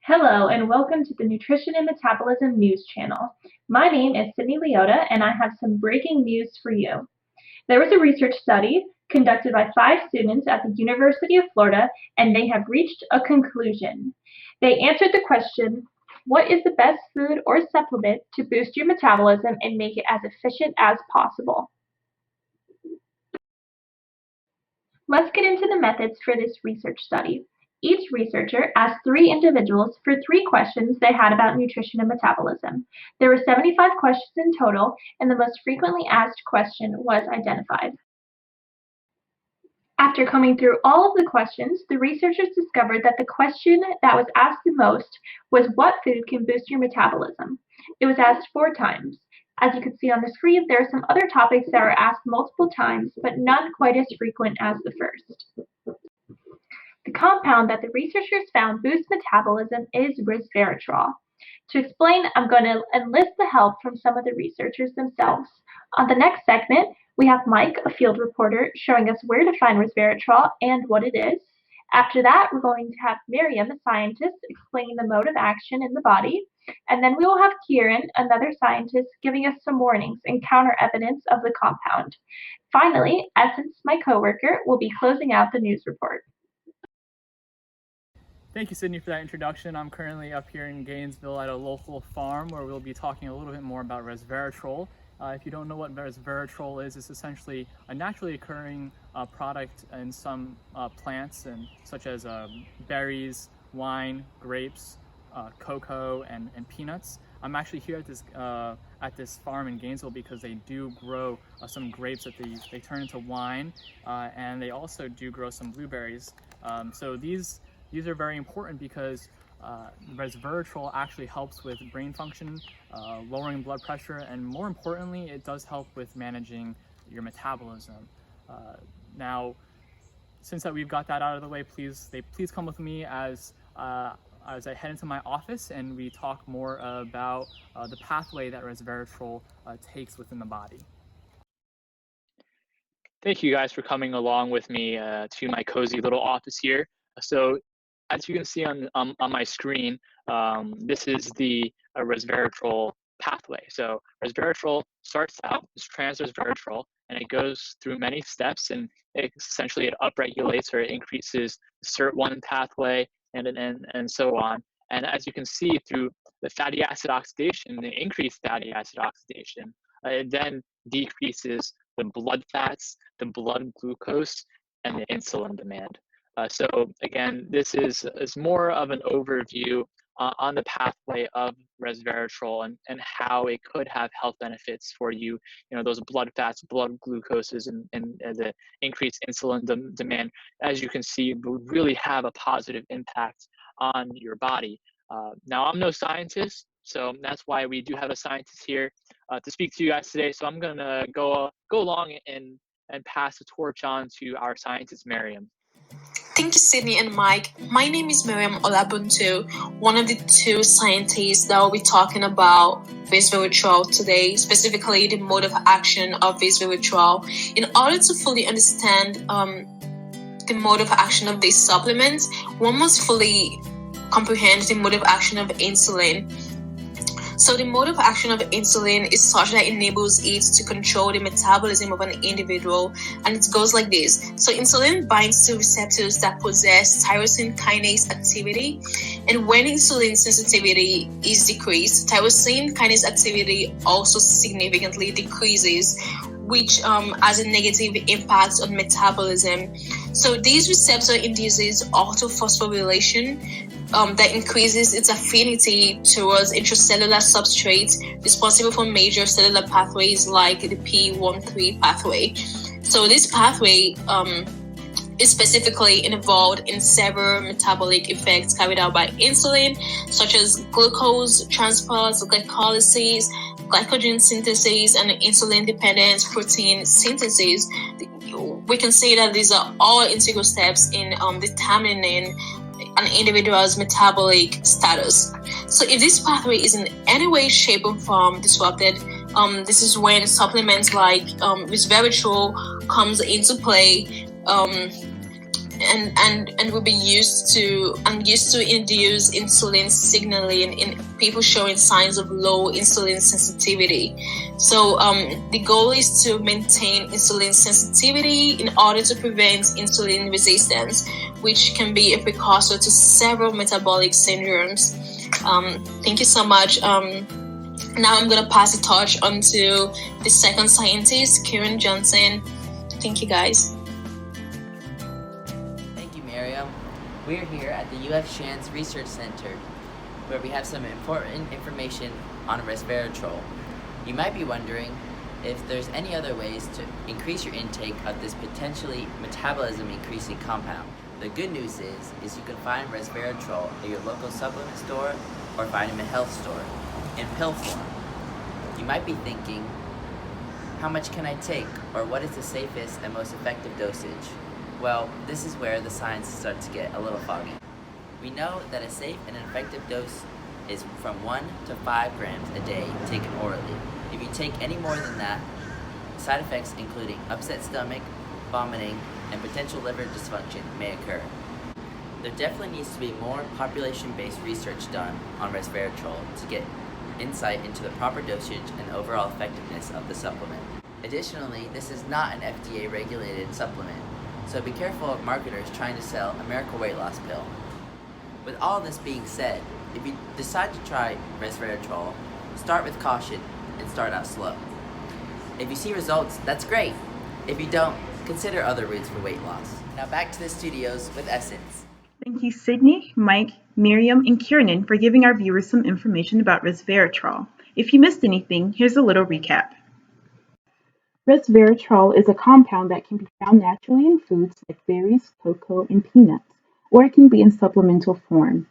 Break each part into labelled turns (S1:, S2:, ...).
S1: Hello and welcome to the Nutrition and Metabolism News Channel. My name is Sydney Leota and I have some breaking news for you. There was a research study conducted by 5 students at the University of Florida and they have reached a conclusion. They answered the question, what is the best food or supplement to boost your metabolism and make it as efficient as possible? Let's get into the methods for this research study. Each researcher asked 3 individuals for 3 questions they had about nutrition and metabolism. There were 75 questions in total, and the most frequently asked question was identified. After combing through all of the questions, the researchers discovered that the question that was asked the most was what food can boost your metabolism. It was asked 4 times. As you can see on the screen, there are some other topics that were asked multiple times, but none quite as frequent as the first. The compound that the researchers found boosts metabolism is resveratrol. To explain, I'm going to enlist the help from some of the researchers themselves. On the next segment, we have Mike, a field reporter, showing us where to find resveratrol and what it is. After that, we're going to have Miriam, a scientist, explaining the mode of action in the body. And then we will have Kieran, another scientist, giving us some warnings and counter evidence of the compound. Finally, Essence, my coworker, will be closing out the news report.
S2: Thank you, Sydney, for that introduction. I'm currently up here in Gainesville at a local farm where we'll be talking a little bit more about resveratrol. If you don't know what resveratrol is, it's essentially a naturally occurring product in some plants, such as berries, wine, grapes, cocoa, and peanuts. I'm actually here at this farm in Gainesville because they do grow some grapes that they turn into wine, and they also do grow some blueberries. So these are very important because resveratrol actually helps with brain function, lowering blood pressure, and more importantly, it does help with managing your metabolism. Now, since that we've got that out of the way, please come with me as I head into my office and we talk more about the pathway that resveratrol takes within the body.
S3: Thank you guys for coming along with me to my cozy little office here. So, as you can see on my screen, this is the resveratrol pathway. So resveratrol starts out as trans resveratrol, and it goes through many steps, and it upregulates or it increases the SIRT1 pathway, and so on. And as you can see through the fatty acid oxidation, the increased fatty acid oxidation, it then decreases the blood fats, the blood glucose, and the insulin demand. So again, this is more of an overview on the pathway of resveratrol and how it could have health benefits for you. You know, those blood fats, blood glucoses, and the increased insulin demand, as you can see, will really have a positive impact on your body. Now, I'm no scientist, so that's why we do have a scientist here to speak to you guys today. So I'm gonna go along and pass the torch on to our scientist, Miriam.
S4: Thank you, Sydney and Mike. My name is Miriam Olabuntu, one of the 2 scientists that will be talking about resveratrol today, specifically the mode of action of resveratrol. In order to fully understand the mode of action of this supplement, one must fully comprehend the mode of action of insulin. So the mode of action of insulin is such that it enables it to control the metabolism of an individual, and it goes like this. So insulin binds to receptors that possess tyrosine kinase activity, and when insulin sensitivity is decreased, tyrosine kinase activity also significantly decreases, which has a negative impact on metabolism. So this receptor induces autophosphorylation, that increases its affinity towards intracellular substrates responsible for major cellular pathways like the P13 pathway. So this pathway is specifically involved in several metabolic effects carried out by insulin, such as glucose transport, glycolysis, glycogen synthesis, and insulin-dependent protein synthesis. We can say that these are all integral steps in determining an individual's metabolic status. So if this pathway is in any way, shape, or form disrupted, this is when supplements like resveratrol comes into play, and will be used to induce insulin signaling in people showing signs of low insulin sensitivity. So the goal is to maintain insulin sensitivity in order to prevent insulin resistance, which can be a precursor to several metabolic syndromes. Thank you so much. Now I'm going to pass the torch on to the second scientist, Kieran Johnson. Thank you, guys.
S5: Thank you, Miriam. We're here at the UF Shands Research Center, where we have some important information on resveratrol. You might be wondering if there's any other ways to increase your intake of this potentially metabolism increasing compound. The good news is you can find resveratrol at your local supplement store or vitamin health store in pill form. You might be thinking, how much can I take, or what is the safest and most effective dosage? Well, this is where the science starts to get a little foggy. We know that a safe and effective dose is from 1 to 5 grams a day taken orally. If you take any more than that, side effects including upset stomach, vomiting, and potential liver dysfunction may occur. There definitely needs to be more population-based research done on resveratrol to get insight into the proper dosage and overall effectiveness of the supplement. Additionally, this is not an FDA-regulated supplement, so be careful of marketers trying to sell a miracle weight loss pill. With all this being said, if you decide to try resveratrol, start with caution and start out slow. If you see results, that's great. If you don't, consider other routes for weight loss. Now back to the studios with Essence.
S6: Thank you, Sydney, Mike, Miriam, and Kieran for giving our viewers some information about resveratrol. If you missed anything, here's a little recap. Resveratrol is a compound that can be found naturally in foods like berries, cocoa, and peanuts, or it can be in supplemental form.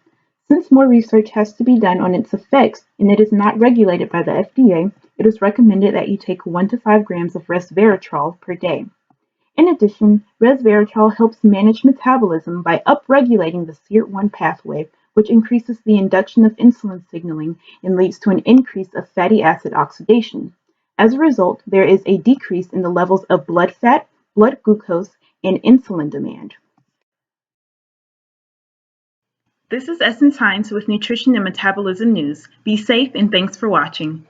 S6: Since more research has to be done on its effects and it is not regulated by the FDA, it is recommended that you take 1 to 5 grams of resveratrol per day. In addition, resveratrol helps manage metabolism by upregulating the SIRT1 pathway, which increases the induction of insulin signaling and leads to an increase of fatty acid oxidation. As a result, there is a decrease in the levels of blood fat, blood glucose, and insulin demand. This is Essence Hines with Nutrition and Metabolism News. Be safe and thanks for watching.